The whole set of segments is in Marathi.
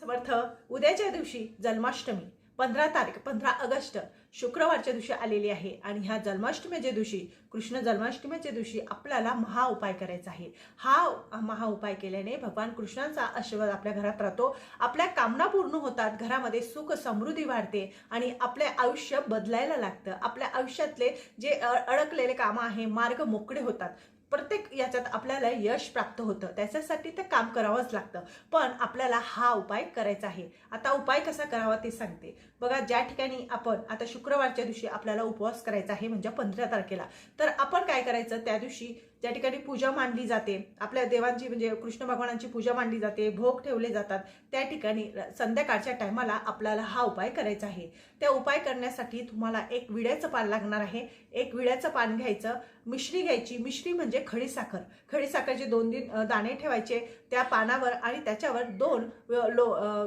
समर्थ. उद्याच्या दिवशी जन्माष्टमी 15 ऑगस्ट शुक्रवारच्या दिवशी आलेली आहे आणि ह्या जन्माष्टमीच्या दिवशी कृष्ण जन्माष्टमीच्या दिवशी आपल्याला महा उपाय करायचा आहे। हा महा उपाय केल्याने भगवान कृष्णाचा आशीर्वाद आपल्या घरात राहतो, आपल्या कामना पूर्ण होतात, घरामध्ये सुख समृद्धी वाढते आणि आपले आयुष्य बदलायला लागतं। आपल्या आयुष्यातले जे अडकलेले काम आहे मार्ग मोकळे होतात। प्रत्येक याच्यात आपल्याला यश प्राप्त होतं, त्याच्यासाठी ते काम करावंच लागतं। पण आपल्याला हा उपाय करायचा आहे। आता उपाय कसा करावा ते सांगते बघा। ज्या ठिकाणी आपण आता शुक्रवारच्या दिवशी आपल्याला उपवास करायचा आहे म्हणजे 15 तारखेला, तर आपण काय करायचं, त्या दिवशी ज्या ठिकाणी पूजा मांडली जाते, आपल्या देवांची म्हणजे कृष्ण भगवानांची पूजा मांडली जाते, भोग ठेवले जातात, त्या ठिकाणी संध्याकाळच्या टायमाला आपल्याला हा उपाय करायचा आहे। त्या उपाय करण्यासाठी तुम्हाला एक विड्याचं पान लागणार आहे। एक विड्याचं पान घ्यायचं, मिश्री घ्यायची, मिश्री म्हणजे खडीसाखर, खडीसाखरचे 2 दाणे ठेवायचे त्या पानावर आणि त्याच्यावर 2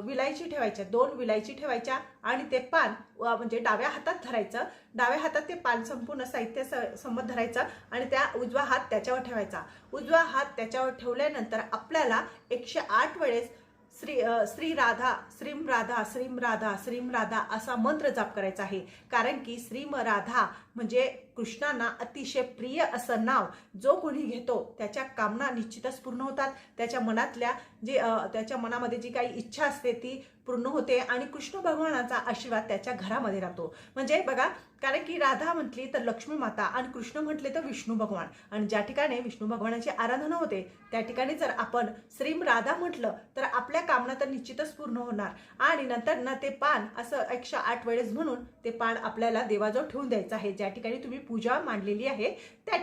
विलायची ठेवायच्या, 2 विलायची ठेवायच्या आणि ते पान म्हणजे डाव्या हातात धरायचं, डाव्या हातात ते पान संपूर्ण साहित्य संमत धरायचं आणि त्या उजवा हात त्याच्यावर ठेवायचा। उजवा हात त्याच्यावर ठेवल्यानंतर आपल्याला 108 वेळेस श्री राधा श्रीम राधा श्रीम राधा श्रीम राधा असा मंत्र जाप करायचा आहे। कारण की श्रीम राधा म्हणजे कृष्णांना अतिशय प्रिय असं नाव जो कोणी घेतो त्याच्या कामना निश्चितच पूर्ण होतात, त्याच्या मनातल्या त्याच्या मनामध्ये जी काही इच्छा असते ती पूर्ण होते आणि कृष्ण भगवानाचा आशीर्वाद त्याच्या घरामध्ये राहतो। म्हणजे बघा, कारण की राधा म्हटली तर लक्ष्मी माता आणि कृष्ण म्हटले तर विष्णू भगवान, आणि ज्या ठिकाणी विष्णू भगवानाची आराधना होते त्या ठिकाणी जर आपण श्रीम राधा म्हटलं तर आपल्या कामना तर निश्चितच पूर्ण होणार। आणि नंतर ना ते पान असं 108 वेळेस म्हणून ते पान आपल्याला देवाजवळ ठेवून द्यायचं आहे। ज्या ठिकाणी तुम्ही पूजा मांडलेली आहे त्या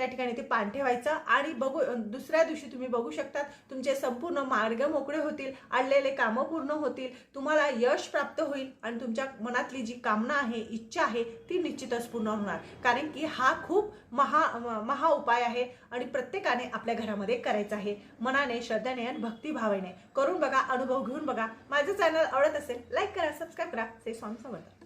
ठिकाणी ते पान ठेवायचं आणि दुसऱ्या दिवशी तुम्ही बघू शकता तुमचे संपूर्ण मार्ग मोकळे होतील, अडलेले कामं पूर्ण होतील, तुम्हाला यश प्राप्त होईल आणि तुमच्या मनातली जी कामना आहे, इच्छा आहे ती निश्चितच पूर्ण होणार। कारण की हा खूप महा उपाय आहे आणि प्रत्येकाने आपल्या घरामध्ये करायचा आहे। मनाने, श्रद्धेने आणि भक्तिभावाने करून बघा, अनुभव घेऊन बघा। माझं चॅनल आवडत असेल लाईक करा, सबस्क्राईब करा। स्वामी समर्थ।